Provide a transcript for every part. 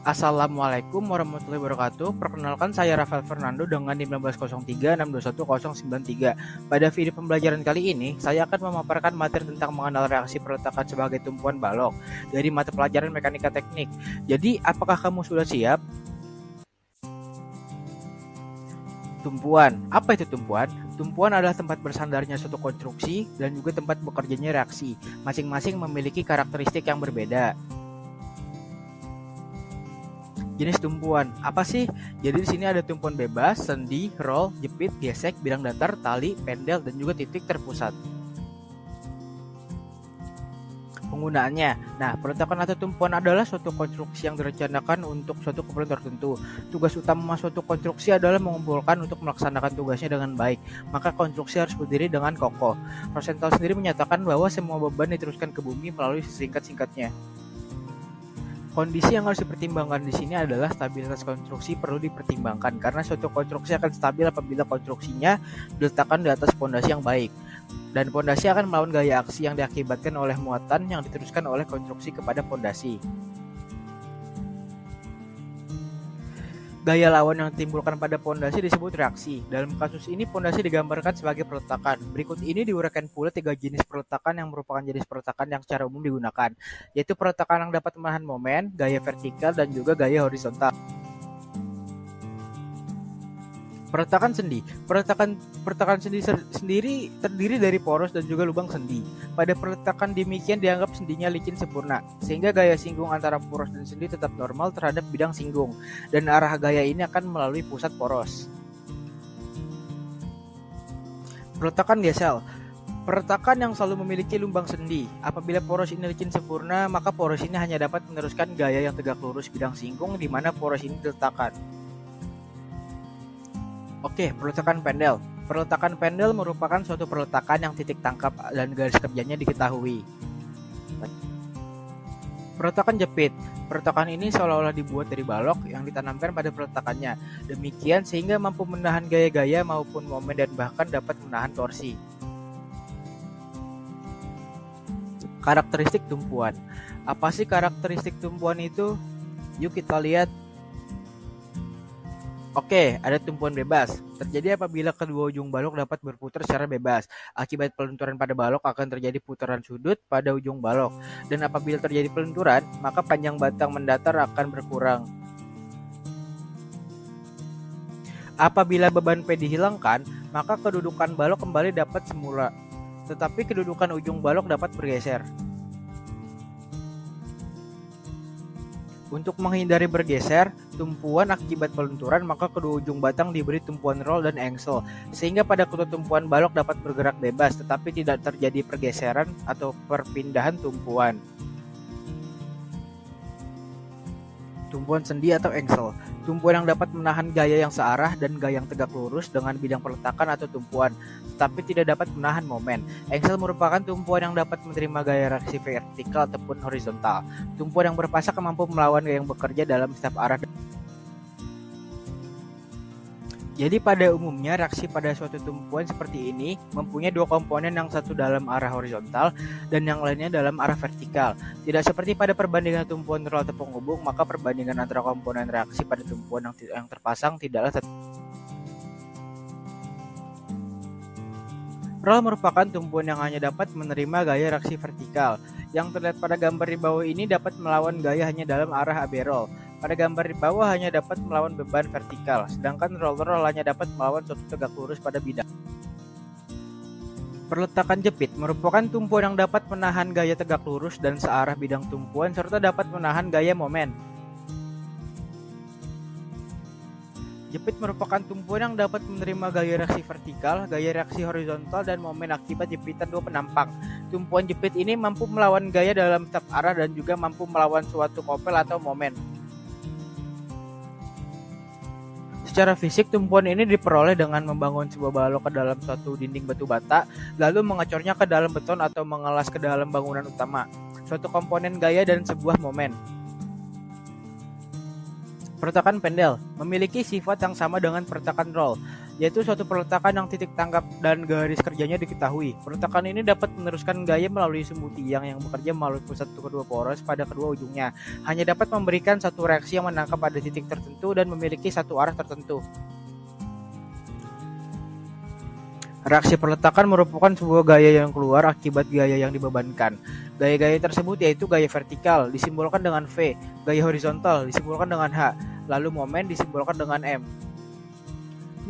Assalamualaikum warahmatullahi wabarakatuh. Perkenalkan saya Rafael Fernando dengan NIM 16036210093. Pada video pembelajaran kali ini, saya akan memaparkan materi tentang mengenal reaksi peletakan sebagai tumpuan balok dari mata pelajaran mekanika teknik. Jadi, apakah kamu sudah siap? Tumpuan. Apa itu tumpuan? Tumpuan adalah tempat bersandarnya suatu konstruksi dan juga tempat bekerjanya reaksi. Masing-masing memiliki karakteristik yang berbeda. Jenis tumpuan apa sih? Jadi di sini ada tumpuan bebas, sendi, roll, jepit, gesek, bidang datar, tali, pendel, dan juga titik terpusat. Penggunaannya. Nah, peletakan atau tumpuan adalah suatu konstruksi yang direncanakan untuk suatu keperluan tertentu. Tugas utama suatu konstruksi adalah mengumpulkan untuk melaksanakan tugasnya dengan baik. Maka konstruksi harus berdiri dengan kokoh. Rosenthal sendiri menyatakan bahwa semua beban diteruskan ke bumi melalui sesingkat-singkatnya. Kondisi yang harus dipertimbangkan di sini adalah stabilitas konstruksi perlu dipertimbangkan karena suatu konstruksi akan stabil apabila konstruksinya diletakkan di atas pondasi yang baik. Dan pondasi akan melawan gaya aksi yang diakibatkan oleh muatan yang diteruskan oleh konstruksi kepada pondasi. Gaya lawan yang ditimbulkan pada pondasi disebut reaksi. Dalam kasus ini pondasi digambarkan sebagai peletakan. Berikut ini diuraikan pula 3 jenis peletakan yang merupakan jenis peletakan yang secara umum digunakan, yaitu peletakan yang dapat menahan momen, gaya vertikal, dan juga gaya horizontal. Peletakan sendi. Peletakan sendi sendiri terdiri dari poros dan juga lubang sendi. Pada peletakan demikian dianggap sendinya licin sempurna, sehingga gaya singgung antara poros dan sendi tetap normal terhadap bidang singgung, dan arah gaya ini akan melalui pusat poros. Peletakan gesel. Peletakan yang selalu memiliki lubang sendi. Apabila poros ini licin sempurna, maka poros ini hanya dapat meneruskan gaya yang tegak lurus bidang singgung di mana poros ini diletakkan. Oke, peletakan pendel. Peletakan pendel merupakan suatu peletakan yang titik tangkap dan garis kerjanya diketahui. Peletakan jepit. Peletakan ini seolah-olah dibuat dari balok yang ditanamkan pada peletakannya. Demikian sehingga mampu menahan gaya-gaya maupun momen dan bahkan dapat menahan torsi. Karakteristik tumpuan. Apa sih karakteristik tumpuan itu? Yuk kita lihat. Oke, ada tumpuan bebas. Terjadi apabila kedua ujung balok dapat berputar secara bebas. Akibat pelenturan pada balok akan terjadi putaran sudut pada ujung balok. Dan apabila terjadi pelenturan, maka panjang batang mendatar akan berkurang. Apabila beban P dihilangkan, maka kedudukan balok kembali dapat semula. Tetapi kedudukan ujung balok dapat bergeser. Untuk menghindari bergeser tumpuan akibat pelenturan, maka kedua ujung batang diberi tumpuan roll dan engsel, sehingga pada kedua tumpuan balok dapat bergerak bebas, tetapi tidak terjadi pergeseran atau perpindahan tumpuan. Tumpuan sendi atau engsel. Tumpuan yang dapat menahan gaya yang searah dan gaya yang tegak lurus dengan bidang peletakan atau tumpuan, tetapi tidak dapat menahan momen. Engsel merupakan tumpuan yang dapat menerima gaya reaksi vertikal ataupun horizontal. Tumpuan yang berpasak mampu melawan gaya yang bekerja dalam setiap arah. Jadi pada umumnya reaksi pada suatu tumpuan seperti ini mempunyai dua komponen, yang satu dalam arah horizontal dan yang lainnya dalam arah vertikal. Tidak seperti pada perbandingan tumpuan roll atau penghubung, maka perbandingan antara komponen reaksi pada tumpuan yang terpasang tidaklah Roll merupakan tumpuan yang hanya dapat menerima gaya reaksi vertikal. Yang terlihat pada gambar di bawah ini dapat melawan gaya hanya dalam arah AB roll. Pada gambar di bawah hanya dapat melawan beban vertikal, sedangkan roll hanya dapat melawan suatu tegak lurus pada bidang. Peletakan jepit merupakan tumpuan yang dapat menahan gaya tegak lurus dan searah bidang tumpuan serta dapat menahan gaya momen. Jepit merupakan tumpuan yang dapat menerima gaya reaksi vertikal, gaya reaksi horizontal, dan momen akibat jepitan dua penampang. Tumpuan jepit ini mampu melawan gaya dalam setiap arah dan juga mampu melawan suatu kopel atau momen. Secara fisik, tumpuan ini diperoleh dengan membangun sebuah balok ke dalam suatu dinding batu bata, lalu mengecornya ke dalam beton atau mengelas ke dalam bangunan utama, suatu komponen gaya dan sebuah momen. Peletakan pendel memiliki sifat yang sama dengan peletakan roll. yaitu suatu peletakan yang titik tangkap dan garis kerjanya diketahui. Peletakan ini dapat meneruskan gaya melalui sumbu tiang yang bekerja melalui pusat kedua poros pada kedua ujungnya. Hanya dapat memberikan satu reaksi yang menangkap pada titik tertentu dan memiliki satu arah tertentu. Reaksi peletakan merupakan sebuah gaya yang keluar akibat gaya yang dibebankan. Gaya-gaya tersebut yaitu gaya vertikal disimbolkan dengan V, gaya horizontal disimbolkan dengan H, lalu momen disimbolkan dengan M.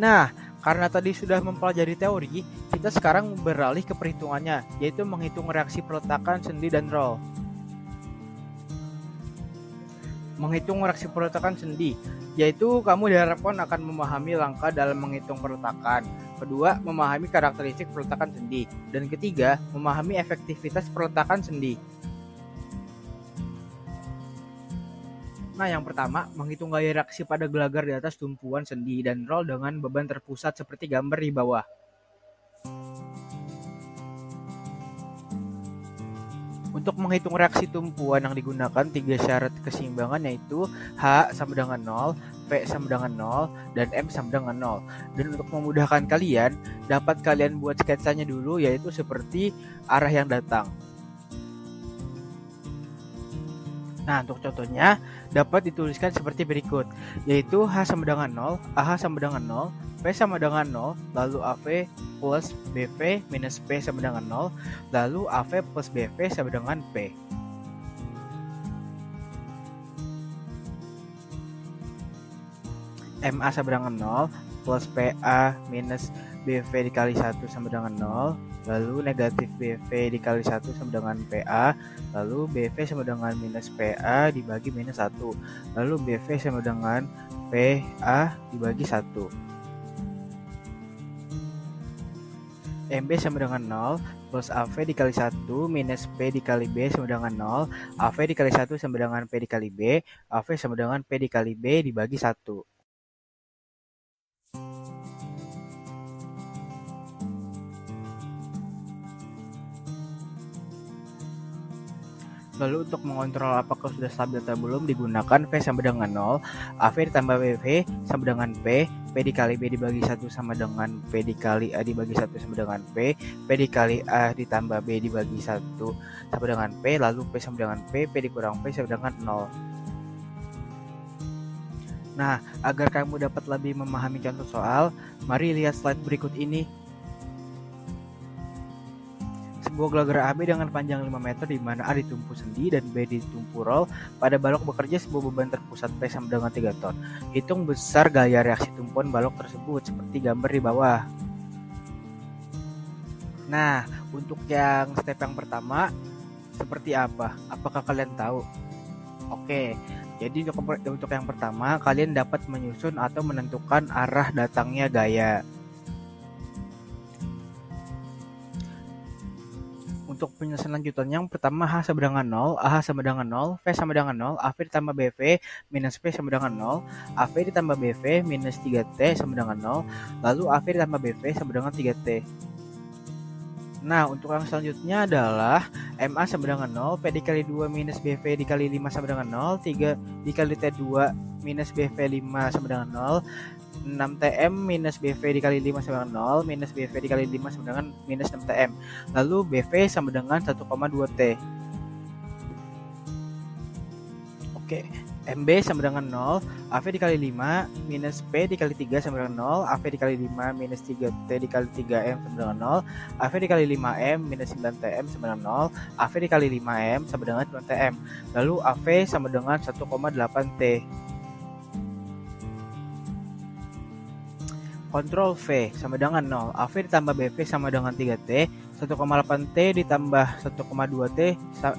Nah, karena tadi sudah mempelajari teori, kita sekarang beralih ke perhitungannya, yaitu menghitung reaksi peletakan, sendi, dan roll. Menghitung reaksi peletakan sendi, yaitu kamu diharapkan akan memahami langkah dalam menghitung peletakan. Kedua, memahami karakteristik peletakan sendi. Dan ketiga, memahami efektivitas peletakan sendi. Nah, yang pertama, menghitung gaya reaksi pada gelagar di atas tumpuan sendi dan roll dengan beban terpusat seperti gambar di bawah. Untuk menghitung reaksi tumpuan yang digunakan 3 syarat keseimbangan, yaitu H sama dengan 0, P sama dengan 0, dan M sama dengan 0. Dan untuk memudahkan kalian, dapat kalian buat sketsanya dulu, yaitu seperti arah yang datang. Nah, untuk contohnya dapat dituliskan seperti berikut, yaitu H sama dengan 0, AH sama dengan 0, P sama dengan 0, lalu AV plus BV minus P sama dengan 0, lalu AV plus BV sama dengan P. MA sama dengan 0 plus PA minus BV dikali 1 sama dengan 0, lalu negatif BV dikali 1 sama dengan PA, lalu BV sama dengan minus PA dibagi minus 1, lalu BV sama dengan PA dibagi 1. MB sama dengan 0 plus AV dikali 1 minus P dikali B sama dengan 0, AV dikali 1 sama dengan P dikali B, AV sama dengan P dikali B dibagi 1. Lalu untuk mengontrol apakah sudah stabil atau belum digunakan V sama dengan 0, AV ditambah BV sama dengan P, P dikali B dibagi 1 sama dengan P dikali A dibagi 1 sama dengan P dikali A ditambah B dibagi 1 sama dengan P, lalu P sama dengan P dikurang P sama dengan 0. Nah, agar kamu dapat lebih memahami contoh soal, mari lihat slide berikut ini. Sebuah gelagar AB dengan panjang 5 meter di mana A ditumpu sendi dan B ditumpu roll. Pada balok bekerja sebuah beban terpusat P sama dengan 3 ton. Hitung besar gaya reaksi tumpuan balok tersebut seperti gambar di bawah. Nah, untuk yang step yang pertama seperti apa? Apakah kalian tahu? Oke, jadi untuk yang pertama kalian dapat menyusun atau menentukan arah datangnya gaya. Untuk penyusunan lanjutan yang pertama H sama dengan 0, AH sama dengan 0, V sama dengan 0, AV ditambah BV minus P sama dengan 0, AV ditambah BV minus 3T sama dengan 0, lalu AV ditambah BV sama dengan 3T. Nah, untuk yang selanjutnya adalah MA sama dengan 0, P dikali 2 minus BV dikali 5 sama dengan 0, 3 dikali T2 minus BV 5 sama dengan 0, 6TM minus BV dikali 5 sama dengan 0, minus BV dikali 5 sama dengan minus 6TM. Lalu BV sama dengan 1,2T. Oke, MB sama dengan 0, AV dikali 5 minus P dikali 3 sama dengan 0, AV dikali 5 minus 3T dikali 3M sama dengan 0, AV dikali 5M minus 9TM sama dengan 0, AV dikali 5M sama dengan 9TM. Lalu AV sama dengan 1,8T. Kontrol V sama dengan 0, AV ditambah BV sama dengan 3T, 1,8T ditambah 1,2T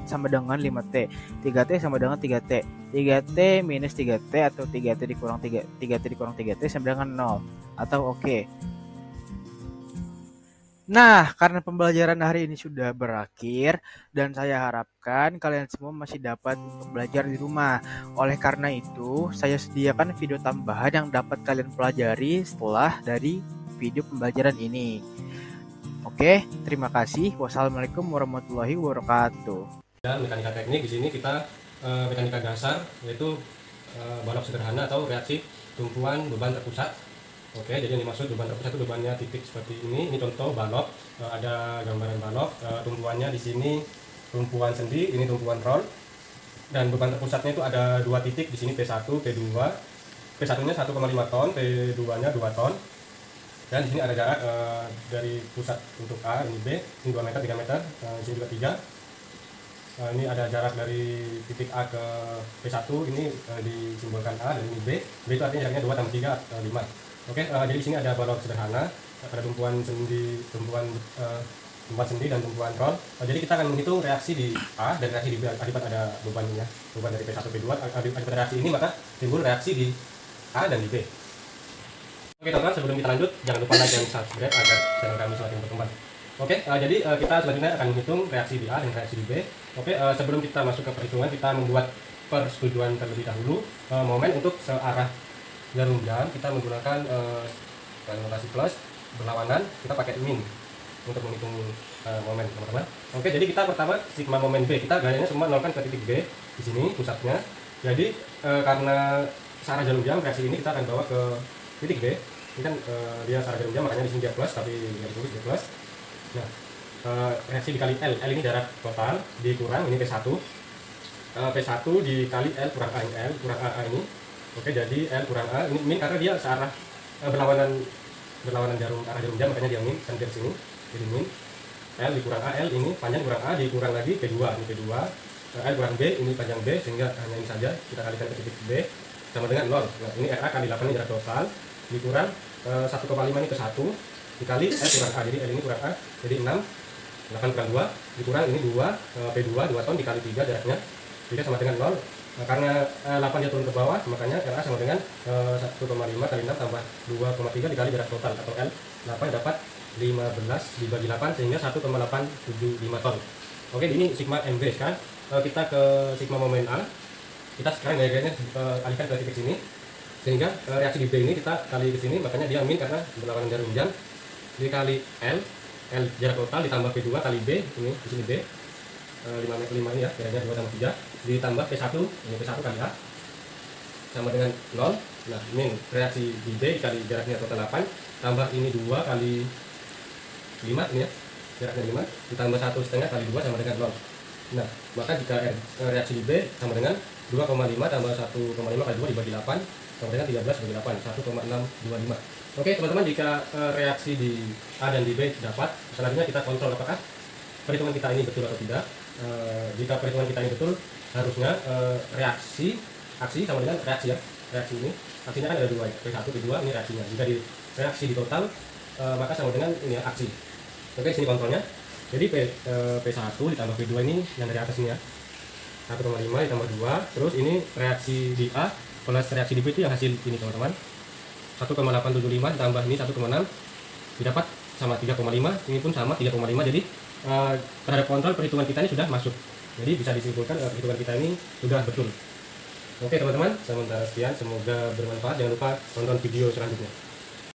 sama dengan 5T, 3T sama dengan 3T, 3T minus 3T atau 3T dikurang 3T dikurang 3T sama dengan 0 atau oke. Nah, karena pembelajaran hari ini sudah berakhir dan saya harapkan kalian semua masih dapat untuk belajar di rumah. Oleh karena itu, saya sediakan video tambahan yang dapat kalian pelajari setelah dari video pembelajaran ini. Oke, terima kasih. Wassalamualaikum warahmatullahi wabarakatuh. Mekanika teknik di sini kita mekanika dasar, yaitu balok sederhana atau reaksi tumpuan beban terpusat. Oke, jadi yang dimaksud beban terpusat itu bebannya titik seperti ini. Ini contoh balok, ada gambaran balok, tumpuannya di sini tumpuan sendi, ini tumpuan roll. Dan beban terpusatnya itu ada dua titik di sini, P1, P2. P1-nya 1,5 ton, P2-nya 2 ton. Dan di sini ada jarak dari pusat untuk A, ini B, ini 2 meter, 3 meter, di sini juga 3. Ini ada jarak dari titik A ke P1, ini disimbolkan A, dan ini B. B itu artinya jaraknya 2 tambah 3, 5. Oke, jadi di sini ada balok sederhana, ada tumpuan sendi, tumpuan sendi dan tumpuan roll. Jadi kita akan menghitung reaksi di A dan reaksi di B akibat ada bebannya, beban dari P1 P2. Akibat reaksi ini maka timbul reaksi di A dan di B. Oke teman-teman, sebelum kita lanjut, jangan lupa like dan subscribe agar channel kami semakin berkembang. Oke, jadi kita selanjutnya akan menghitung reaksi di A dan reaksi di B. Oke, sebelum kita masuk ke perhitungan, kita membuat persetujuan terlebih dahulu. Momen untuk searah jarum jam kita menggunakan notasi plus, berlawanan kita pakai min untuk menghitung momen, teman-teman. Oke, jadi kita pertama sigma momen B, kita gayanya semua nolkan ke titik B di sini pusatnya. Jadi karena searah jarum jam, reaksi ini kita akan bawa ke titik B. Ini kan dia searah jarum jam, makanya di sini dia plus, tapi nggak ditulis dia plus. Nah, reaksi dikali L ini jarak total, dikurang ini P1. P1 dikali L kurang A, ini L kurang A ini. Oke, jadi L kurang A, ini min karena dia searah berlawanan jarum, arah jarum jam, makanya dia min, kan dari sini, jadi min. L dikurang A, L ini panjang kurang A, dikurang lagi P2, ini P2. L kurang B, ini panjang B, sehingga hanya ini saja, kita kalikan ke titik B, sama dengan 0. Nah, ini RA kali 8 ini jarak total, dikurang 1,5 ini ke 1, dikali L kurang A, jadi L ini kurang A, jadi 6, 8 kurang 2, dikurang ini 2, P2, 2 ton dikali 3 jaraknya, 3 sama dengan 0. Nah, karena 8 dia turun ke bawah, makanya RA sama dengan 1,5 kali 6 tambah 2,3 dikali jarak total, atau L 8 dapat 15 dibagi 8, sehingga 1,875 ton. Oke, ini sigma MB. Sekarang kita ke sigma momen A. Kita sekarang gaya-gayanya alihkan ke titik sini, sehingga reaksi di B ini kita kali ke sini, makanya dia min karena berlawanan jarum jam, dikali L jarak total ditambah P2 kali B, ini di sini B 5 ini ya, kiranya 2 tambah 3, ditambah P1, ini P1 kali A sama dengan 0. Nah, min reaksi di B dikali jaraknya total 8, tambah ini 2 kali 5 ini ya, jaraknya 5, ditambah 1,5 kali 2 sama dengan 0. Nah, maka jika reaksi di B sama dengan 2,5 tambah 1,5 kali 2 dibagi 8 sama dengan 13 bagi 8, 1,625. Oke teman-teman, jika reaksi di A dan di B dapat, selanjutnya kita kontrol apakah perhitungan kita ini betul atau tidak. Jika perhitungan kita ini betul, harusnya aksi sama dengan reaksi ya. Reaksi ini, aksinya kan ada dua, P1, P2, ini reaksinya. Jika di reaksi di total, maka sama dengan ini ya, aksi. Oke, sini kontrolnya. Jadi P1 ditambah P2 ini yang dari atas ini ya, 1,5 ditambah 2, terus ini reaksi di A plus reaksi di B itu yang hasil ini teman-teman, 1,875 ditambah ini 1,6 didapat sama 3,5, ini pun sama 3,5. Jadi terhadap kontrol perhitungan kita ini sudah masuk, jadi bisa disimpulkan perhitungan kita ini sudah betul. Oke teman-teman, sementara sekian, semoga bermanfaat. Jangan lupa tonton video selanjutnya.